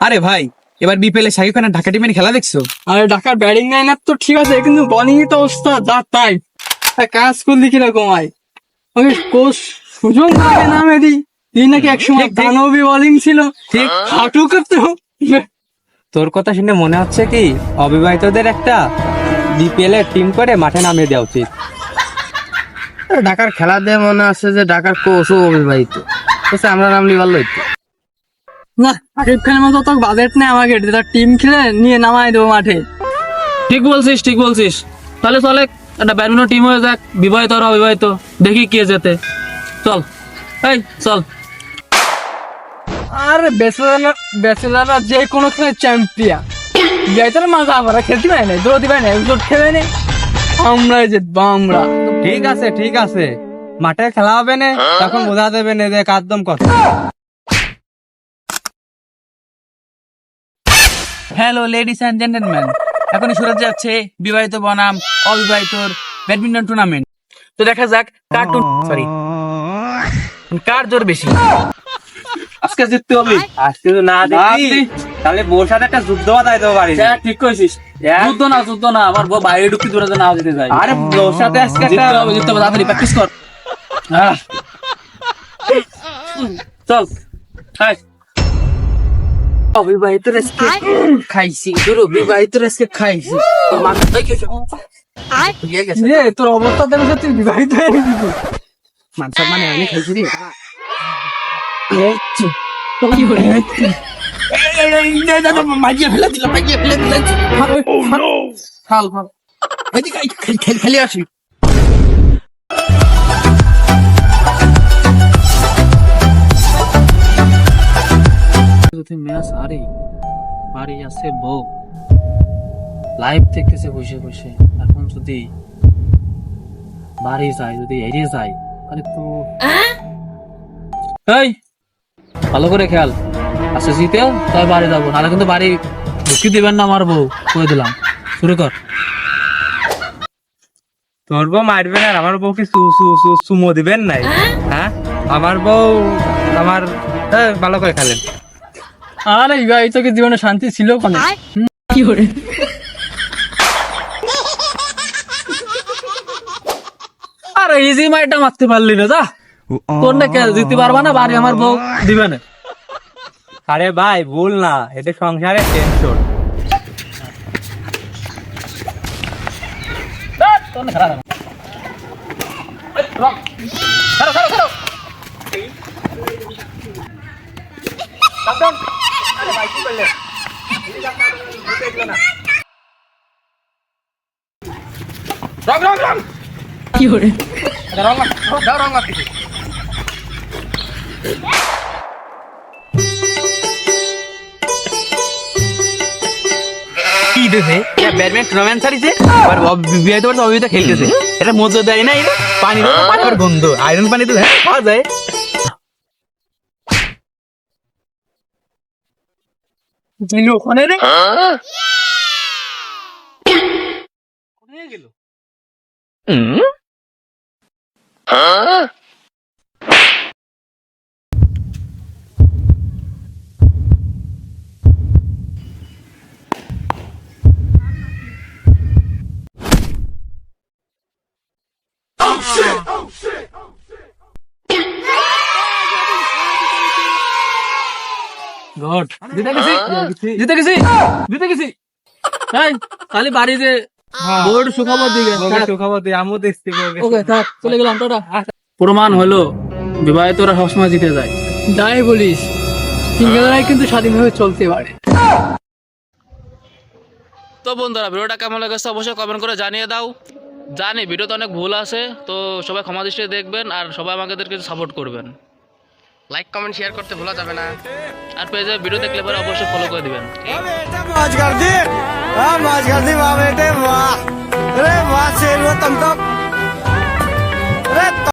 আরে ভাই, এবার বিপিএল এ শাকিব খানের ঢাকা টিমের খেলা দেখছো? আরে ঢাকার ব্যাটিং লাইন তো ঠিক আছে, কিন্তু বোলিং তো অবস্থা যা তাই। কাজ করলি কিরকম হয় ওই কোচ সুজন নামে দিই নাকি একসময় দানবী বোলিং ছিল, ঠিক হাঁটু করতে। তোর কথা শুনে মনে হচ্ছে কি অবিবাহিতদের একটা বিপিএল এর টিম করে মাঠে নামিয়ে দেওয়া উচিত। ঢাকার খেলা দিয়ে মনে আছে যে ঢাকার কোচও অবিবাহিত, আমরা নামলি ভালো হইতো না। শাকিব খানের মতো তো বাজেট নেই আমাকে, যেটা টিম খেলে নিয়ে নামাই দেবো মাঠে। ঠিক বলছিস। তাহলে চলে একটা ব্যাডমিন্টন টিম হয়ে যাক, বিবাহিত আর অবিবাহিত, দেখি কে যেতে। চল চল। আরে ব্যাচেলাররা যে কোনো খেলায় চ্যাম্পিয়ন, বিবাহিতরা মাঝে আমরা খেলতে পারি না, দৌড়তে পারি না, খেলে নেই, আমরাই জিতবো আমরা। ঠিক আছে, মাঠে খেলা হবে না, তখন বোঝা যাবে না যে কাদম কত। হ্যালো লেডিস এন্ড জেন্টলম্যান, এখনই শুরু যাচ্ছে বিবাহিত বনাম অবিবাহিতর ব্যাডমিন্টন টুর্নামেন্ট। তো দেখা যাক কার জোর বেশি। আজকে জিততে হবে। আজকে তো না জিতি তাহলে বোর সাথে একটা যুদ্ধ বাঁধাই দেবো বাড়ি। হ্যাঁ ঠিক কইছিস, যুদ্ধ না আমার বউ বাইরে ঢুকতে দূরে না যেতে যায়। আরে বোর সাথে আজকে জিততে হবে, তাড়াতাড়ি প্র্যাকটিস কর। চল অবিবাহিতরা আজকে খাইছি, তোর অবস্থা দেখে তুই বিবাহিত হয়ে গেছিস। মানে আমি খাইছি রে। খেলে আসি। যদি ম্যাচ হারি আছে বউ লাইভ দেখতেছে বসে বসে, এখন যদি বাড়ি যায়, যদি এড়িয়ে যায় তাহলে তো এই ভালো করে খেয়াল আচ্ছা, জিতে তাই বাড়ি যাবো, নাহলে কিন্তু বাড়ি ঢুকি দিবেন না আমার বউ, করে দিলাম। শুরু কর। তোর বউ মারবেন আর আমার বউকে চুমো দিবেন নাই? হ্যাঁ, আমার বউ আমার ভালো করে খেলেন। আরে বিবাহিত কি জীবনে শান্তি ছিল কোনো? কি করে আরে ইজি মাইটা মারতে পারলি না, যা তোর না খেয়াল জিতে পারবা না, বাড়ি আমার বউ দিবে না। আরে ভাই ভুল না, এটা সংসারে টেনশন। কি করে কি দেশে ব্যাডমিন্টন টুর্নামেন্ট ছাড়িছে, আবার বিবাহিত অবিবাহিত খেলতেছে। এটা মজা দেয় না, পানি পানির গন্ধ, আয়রন পানি তো খাওয়া যায়। ওখানে রে গেল গুড, জিতে গেছি। খালি বাড়ি যে বোর্ড সুখবর দিকে খবর দিই, আমিও দেখছি। ওকে থাক, চলে গেলাম, টাটা। প্রমাণ হলো বিবাহিতরা সবসময় জিতে যায়। যাই বলিস, সিঙ্গেলরাই কিন্তু স্বাধীনভাবে চলতে পারে। তো বন্ধুরা, ভিডিওটা কেমন লেগেছে অবশ্যই কমেন্ট করে জানিয়ে দাও। জানি ভিডিওতে অনেক ভুল আছে, তো সবাই ক্ষমা দৃষ্টিতে দেখবেন আর সবাই আমাদেরকে সাপোর্ট করবেন। লাইক কমেন্ট শেয়ার করতে ভুলা যাবে না। আর পেজে ভিডিও দেখলে পরে অবশ্যই ফলো করে দিবেন। मौज कर दी वाह बेटे वाह। अरे वाह शेर वो तुम तो